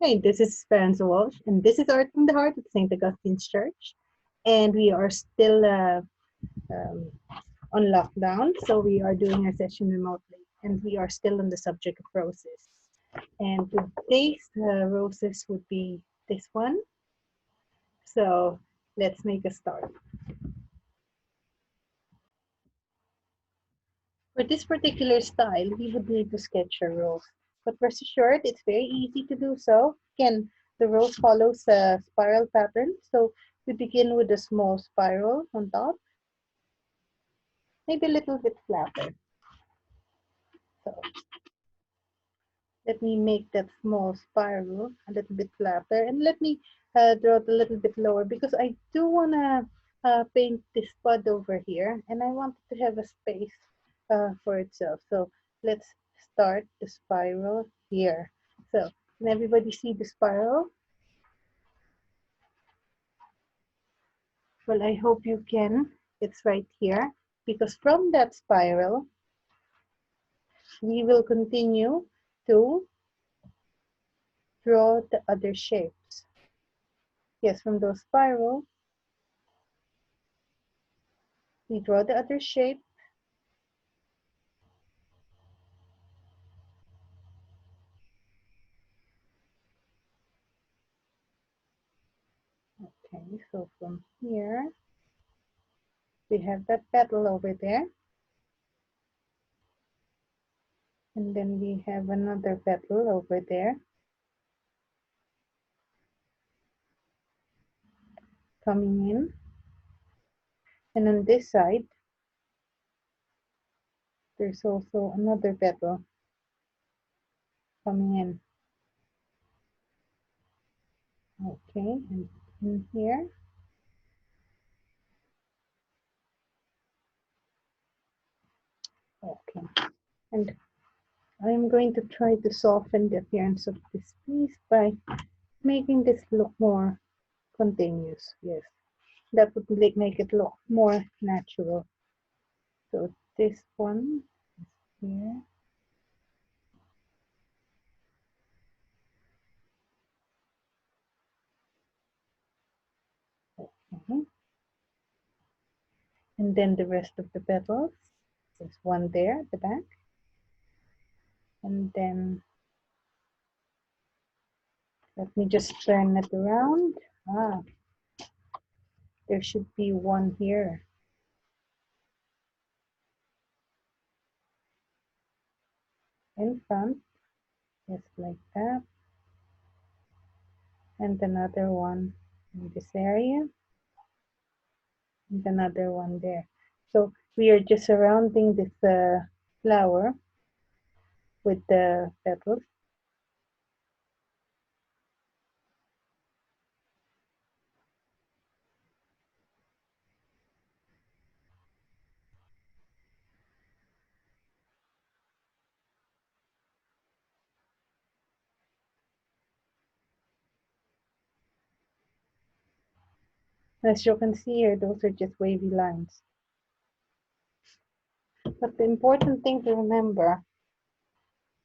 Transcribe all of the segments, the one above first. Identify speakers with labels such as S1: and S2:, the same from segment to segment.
S1: Hey, this is Esperanza Walsh, and this is Art from the Heart at St. Augustine's Church. And we are still um, on lockdown, so we are doing our session remotely, and we are still on the subject of roses. And today's roses would be this one. So let's make a start. For this particular style, we would need to sketch a rose. But rest assured, it's very easy to do so. Again, the rose follows a spiral pattern. So we begin with a small spiral on top, maybe a little bit flatter. So let me make that small spiral a little bit flatter, and let me draw it a little bit lower because I do want to paint this bud over here, and I want it to have a space for itself. So let's start the spiral here. So can everybody see the spiral? Well, I hope you can. It's right here, because from that spiral, we will continue to draw the other shapes. Yes, from those spirals, we draw the other shape. Okay, so from here, we have that petal over there. And then we have another petal over there. Coming in. And on this side, there's also another petal coming in. Okay, and in here. Okay, and I'm going to try to soften the appearance of this piece by making this look more continuous. Yes, that would make it look more natural. So this one is here. Okay. And then the rest of the petals. There's one there at the back. And then let me just turn it around. Ah, there should be one here. In front, just like that. And another one in this area. And another one there. So we are just surrounding this flower with the petals. As you can see here, those are just wavy lines. But the important thing to remember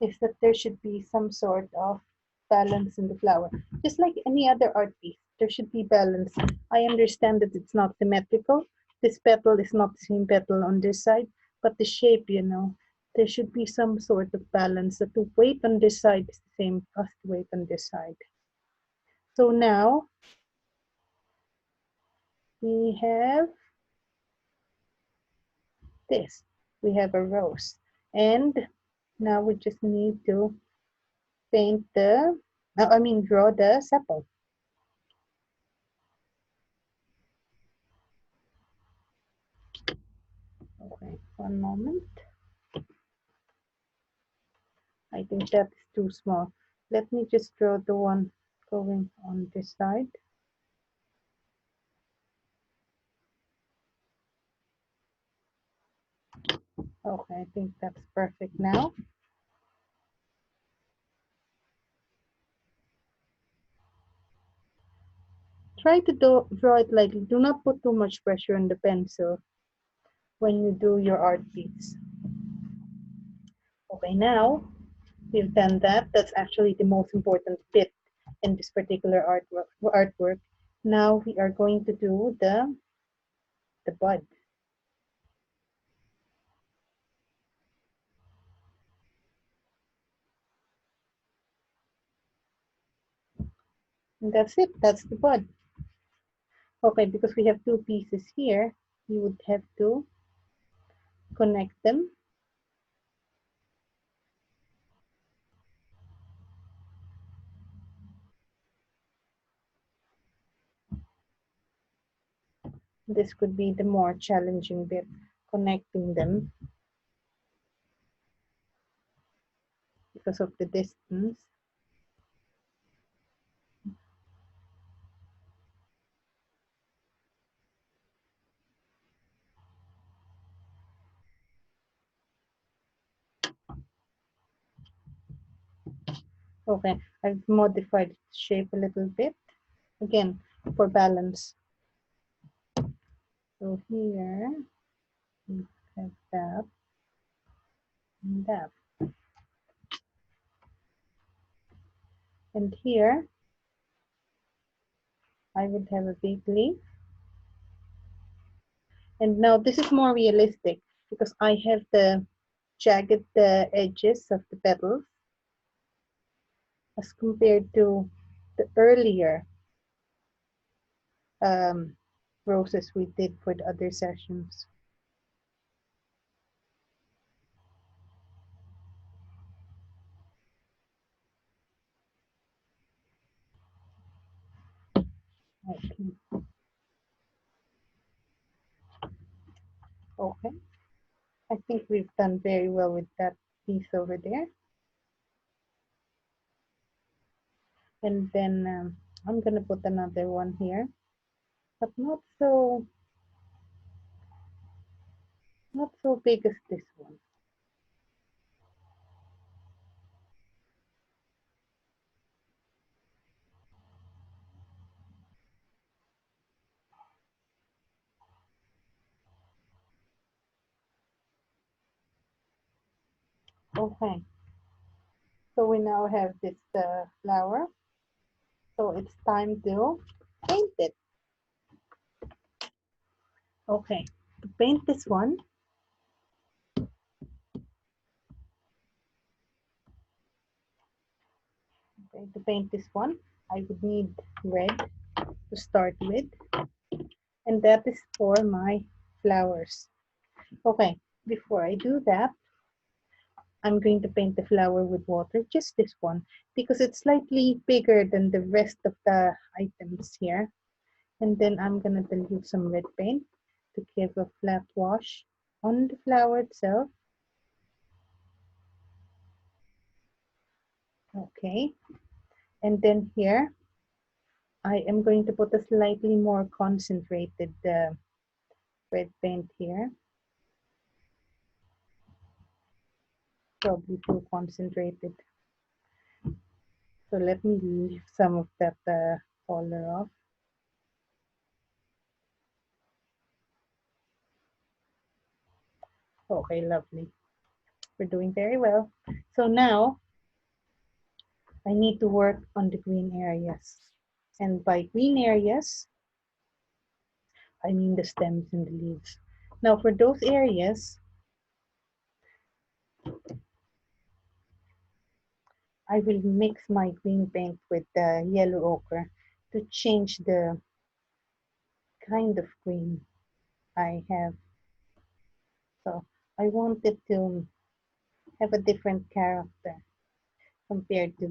S1: is that there should be some sort of balance in the flower. Just like any other art piece, there should be balance. I understand that it's not symmetrical. This petal is not the same petal on this side, but the shape, you know, there should be some sort of balance that the weight on this side is the same as the weight on this side. So now we have this. We have a rose. And now we just need to paint the, draw the sepal. Okay, one moment. I think that is too small. Let me just draw the one going on this side. Okay, I think that's perfect now. Try to draw it lightly. Do not put too much pressure on the pencil when you do your art piece. Okay, now we've done that. That's actually the most important bit. in this particular artwork. Now we are going to do the bud. And that's it. That's the bud. Okay, because we have two pieces here, you would have to connect them. This could be the more challenging bit, connecting them because of the distance. Okay, I've modified the shape a little bit, again, for balance. So here, we have that and that. And here, I would have a big leaf. And now this is more realistic because I have the jagged edges of the petals as compared to the earlier roses we did for the other sessions. Okay. Okay. I think we've done very well with that piece over there. And then I'm gonna put another one here, but not so big as this one. Okay. So we now have this flower. So it's time to paint it. Okay. To paint this one, I would need red to start with, and that is for my flowers. Okay, before I do that, I'm going to paint the flower with water, just this one, because it's slightly bigger than the rest of the items here. And then I'm gonna dilute some red paint to give a flat wash on the flower itself. Okay, and then here, I am going to put a slightly more concentrated red paint here. Probably too concentrated. So let me leave some of that color off. Okay, lovely. We're doing very well. So now I need to work on the green areas. And by green areas, I mean the stems and the leaves. Now for those areas, I will mix my green paint with the yellow ochre to change the kind of green I have. So I want it to have a different character compared to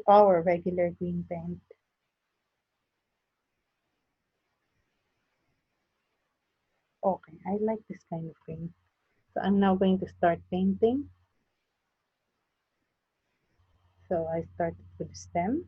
S1: our regular green paint. Okay, I like this kind of green. So I'm now going to start painting. So I started with the stem.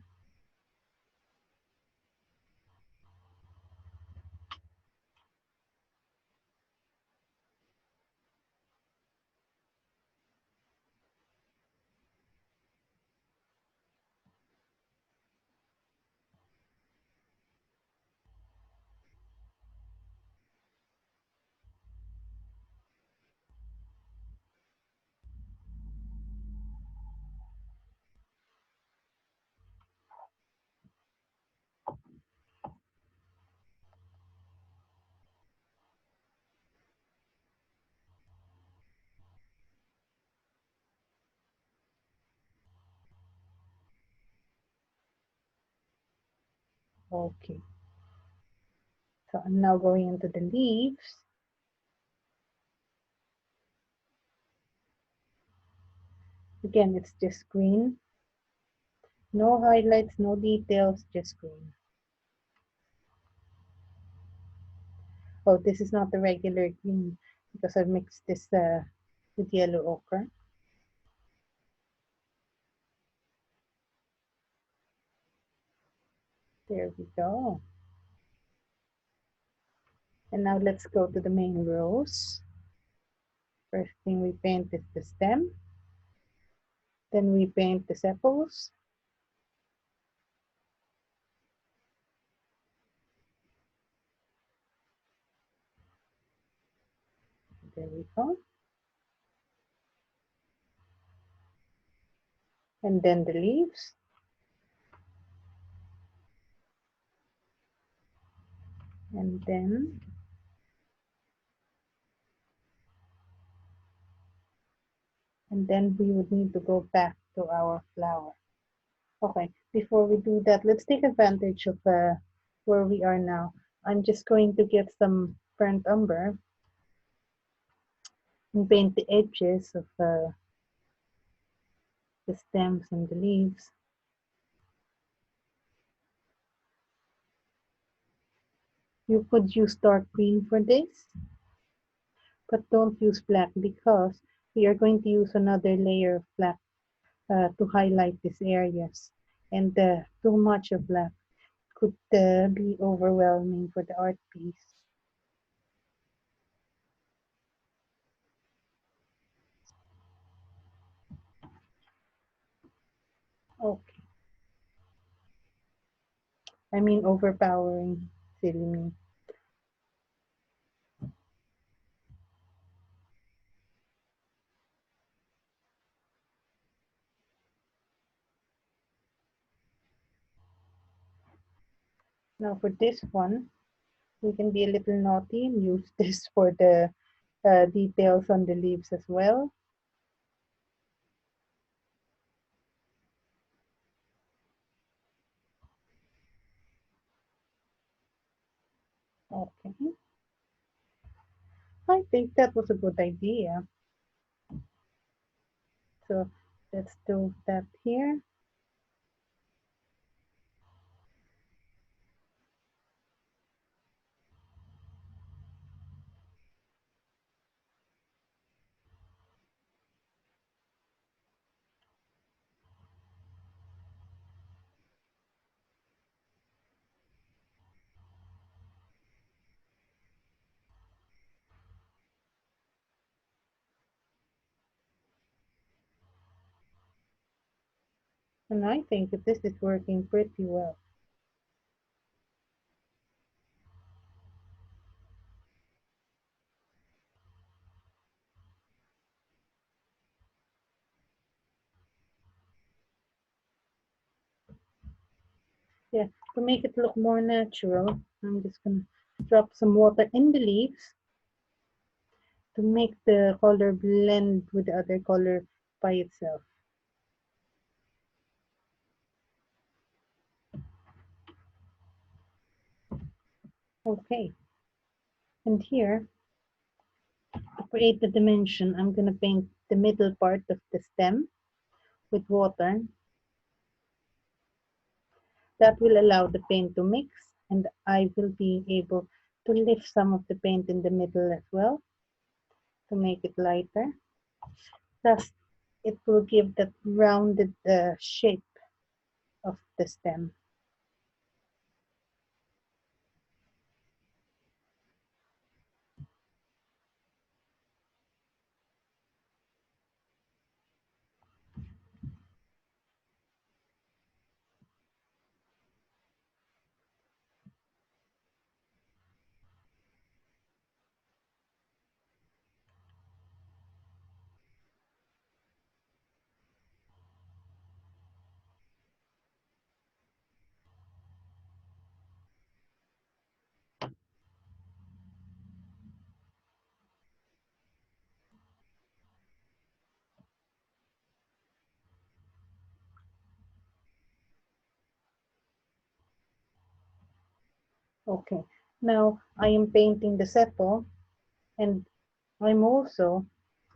S1: Okay, so I'm now going into the leaves. Again, it's just green. No highlights, no details, just green. Oh, this is not the regular green because I mixed this with yellow ochre. There we go. And now let's go to the main rose. First thing we paint is the stem. Then we paint the sepals. There we go. And then the leaves. And then we would need to go back to our flower. Okay, before we do that, let's take advantage of where we are now. I'm just going to get some burnt umber and paint the edges of the stems and the leaves. You could use dark green for this, but don't use black because we are going to use another layer of black to highlight these areas. And too much of black could be overwhelming for the art piece. Okay, I mean overpowering, silly me. Now for this one, we can be a little naughty and use this for the details on the leaves as well. Okay, I think that was a good idea. So let's do that here. And I think that this is working pretty well. Yeah, to make it look more natural, I'm just gonna drop some water in the leaves to make the color blend with the other color by itself. Okay, and here, to create the dimension, I'm gonna paint the middle part of the stem with water. That will allow the paint to mix, and I will be able to lift some of the paint in the middle as well to make it lighter. Thus, it will give that rounded shape of the stem. Okay, now I am painting the sepal, and I'm also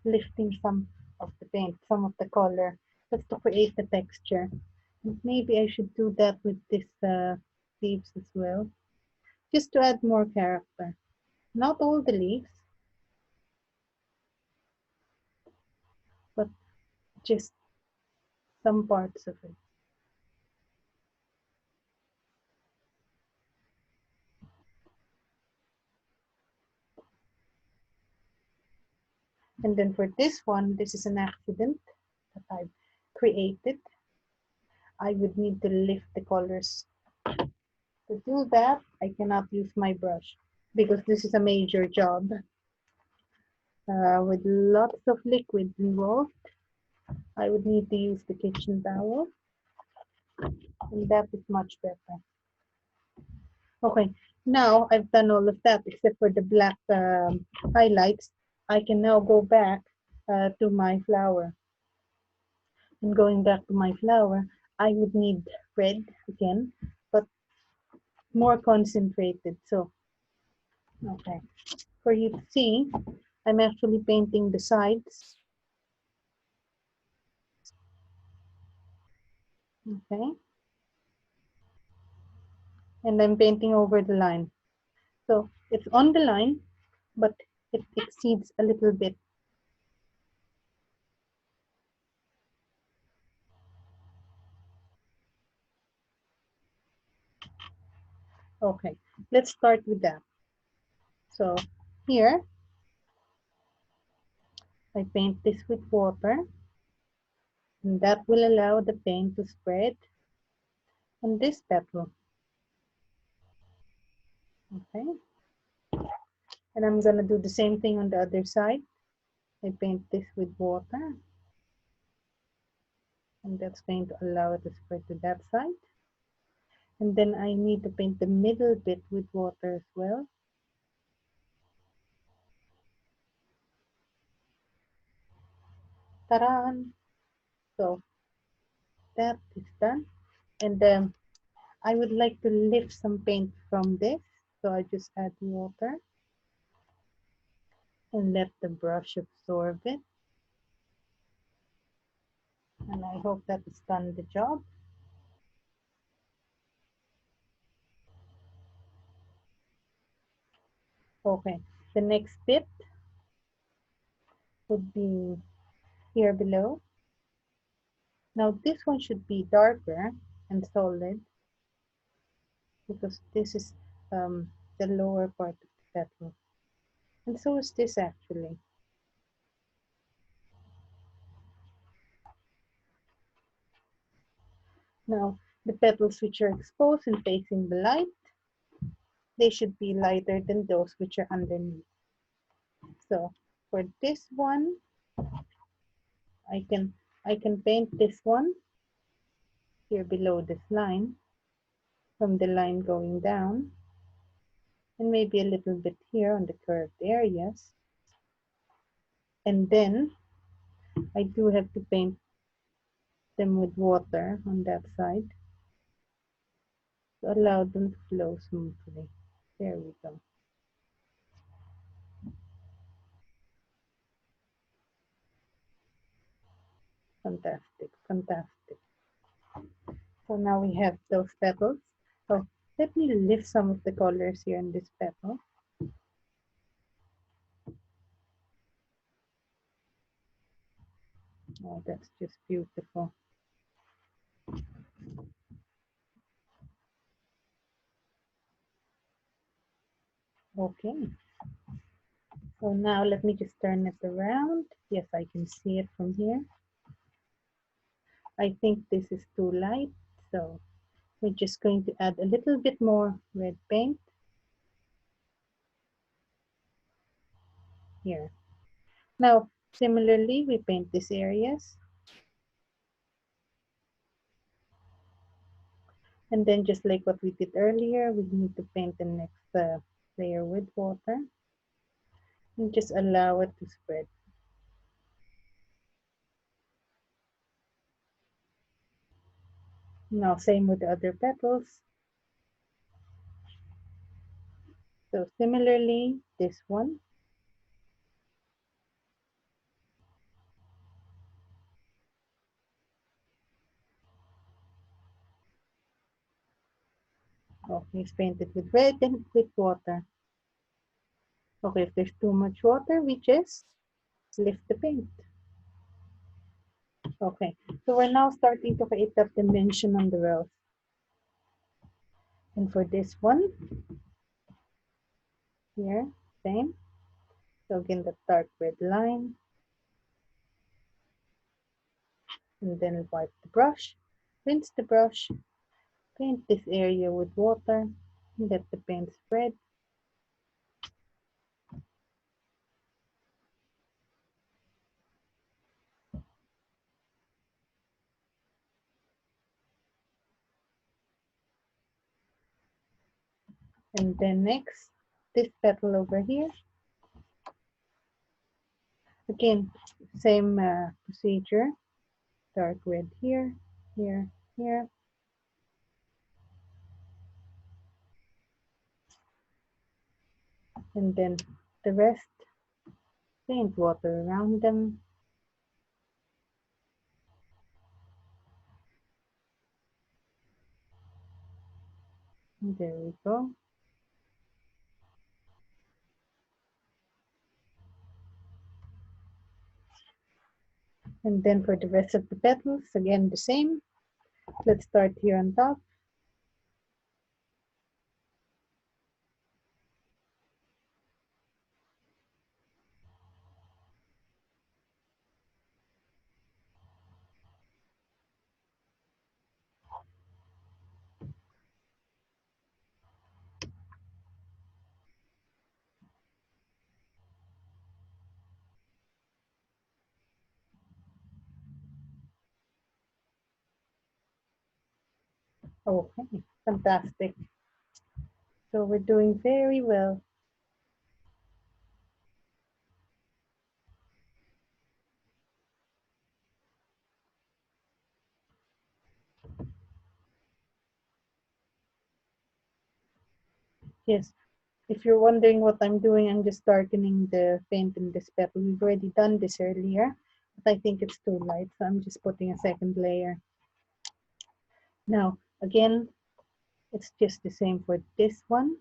S1: lifting some of the paint, some of the color, just to create the texture. And maybe I should do that with this leaves as well, just to add more character. Not all the leaves, but just some parts of it. And then for this one, this is an accident that I've created. I would need to lift the colors. To do that, I cannot use my brush because this is a major job with lots of liquid involved. I would need to use the kitchen towel, and that is much better. Okay, now I've done all of that except for the black highlights. I can now go back to my flower. And going back to my flower, I would need red again, but more concentrated. So, okay, for you to see, I'm actually painting the sides. Okay, and I'm painting over the line. So it's on the line, but it exceeds a little bit. Okay, let's start with that. So here, I paint this with water, and that will allow the paint to spread on this petal. Okay, and I'm gonna do the same thing on the other side. I paint this with water, and that's going to allow it to spread to that side. And then I need to paint the middle bit with water as well. Ta-da! So that is done. And I would like to lift some paint from this. So I just add water and let the brush absorb it. And I hope that has done the job. Okay, the next bit would be here below. Now this one should be darker and solid because this is the lower part of the petal. And so is this actually. Now the petals which are exposed and facing the light, they should be lighter than those which are underneath. So for this one, I can paint this one here below this line, from the line going down, and maybe a little bit here on the curved areas. And then I do have to paint them with water on that side to allow them to flow smoothly. There we go. Fantastic, fantastic. So now we have those petals. So let me lift some of the colors here in this petal. Oh, that's just beautiful. Okay. So now let me just turn it around. Yes, I can see it from here. I think this is too light, so we're just going to add a little bit more red paint here. Now, similarly, we paint these areas. And then just like what we did earlier, we need to paint the next layer with water and just allow it to spread. Now, same with the other petals. So similarly, this one. Okay, it's painted with red and with water. Okay, if there's too much water, we just lift the paint. Okay, so we're now starting to create that dimension on the rose. And for this one, here, same. So again, the dark red line. And then wipe the brush, rinse the brush, paint this area with water, and let the paint spread. And then next, this petal over here. Again, same procedure. Dark red here, here, here. And then the rest, paint water around them. And there we go. And then for the rest of the petals, again the same. Let's start here on top. Okay, fantastic. So we're doing very well. Yes, if you're wondering what I'm doing, I'm just darkening the paint in this petal. We've already done this earlier, but I think it's too light, so I'm just putting a second layer. Now, again, it's just the same for this one.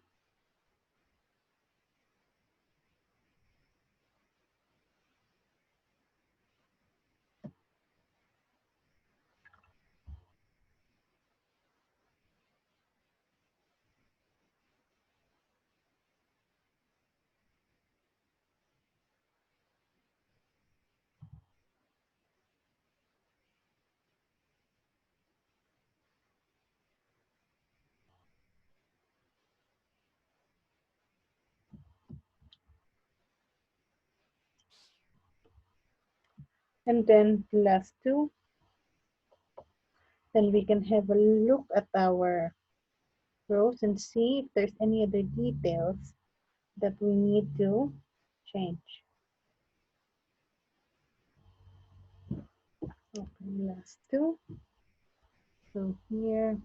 S1: And then the last two. Then we can have a look at our rows and see if there's any other details that we need to change. Okay, last two. So here,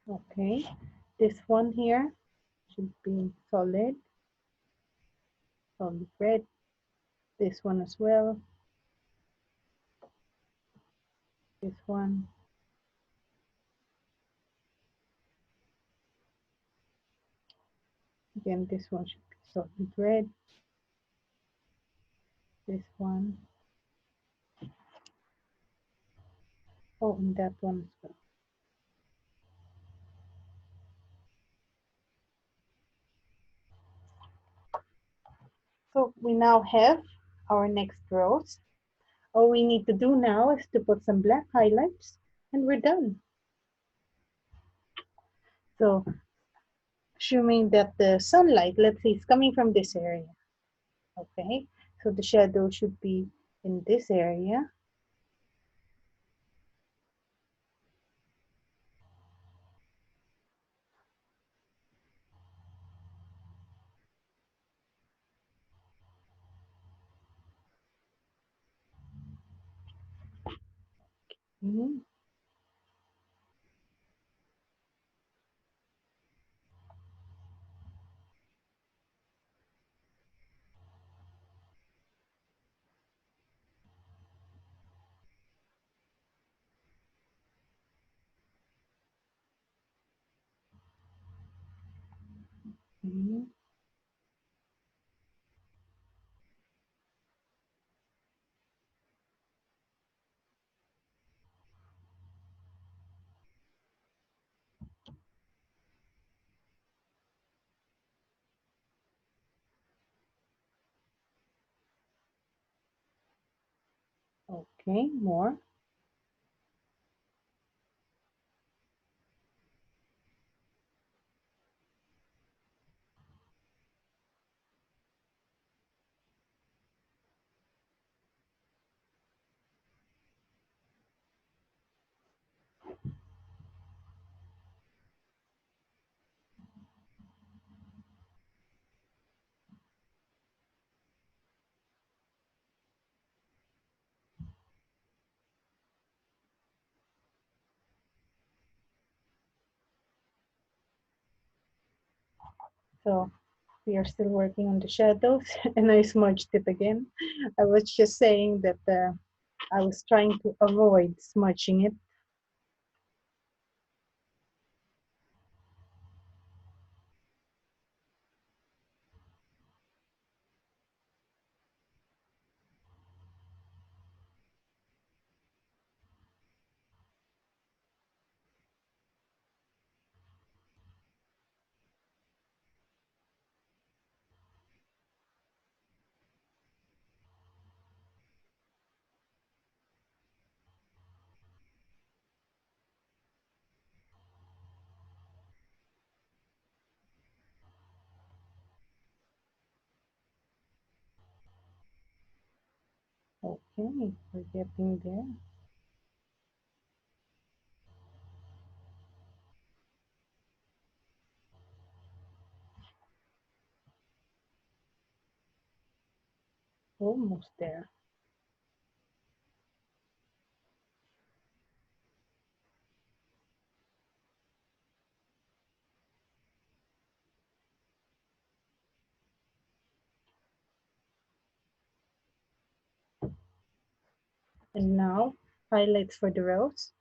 S1: okay. This one here should be solid, solid red. This one as well. This one. Again, this one should be solid red. This one. Oh, and that one as well. So we now have our next rows. All we need to do now is to put some black highlights and we're done. So assuming that the sunlight, let's say, is coming from this area, okay? So the shadow should be in this area. Mhm. Mhm. Okay, more. So we are still working on the shadows and I smudged it again. I was just saying that I was trying to avoid smudging it. Okay, we're getting there. Almost there. And now, highlights for the rose.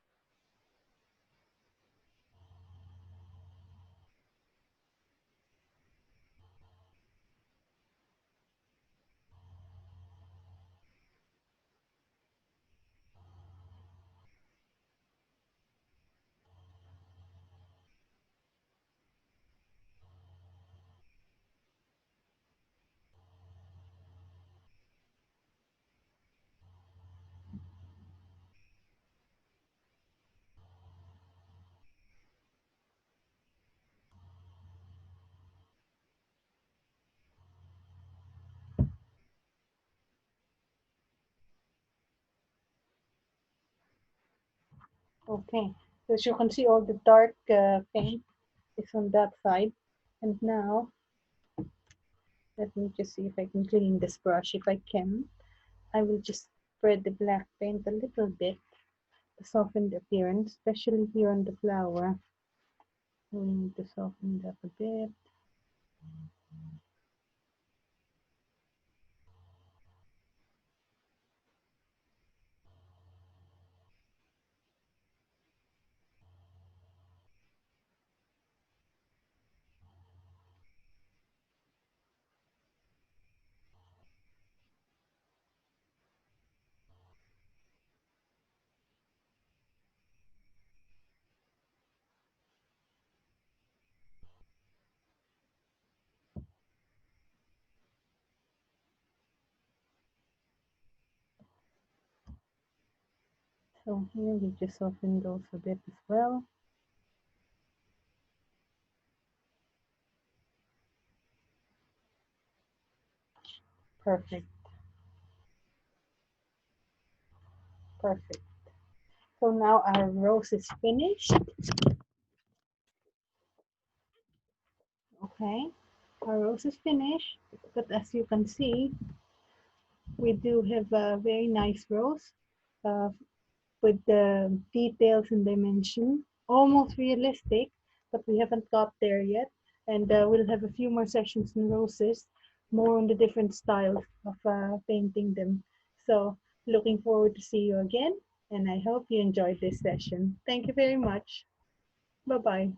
S1: Okay, so as you can see, all the dark paint is on that side. And now, let me just see if I can clean this brush. If I can, I will just spread the black paint a little bit to soften the appearance, especially here on the flower. We need to soften that a bit. So here we just soften those a bit as well. Perfect. Perfect. So now our rose is finished. Okay. Our rose is finished. But as you can see, we do have a very nice rose uh, with the details and dimension. Almost realistic, but we haven't got there yet. And we'll have a few more sessions in roses, more on the different styles of painting them. So looking forward to see you again. And I hope you enjoyed this session. Thank you very much. Bye-bye.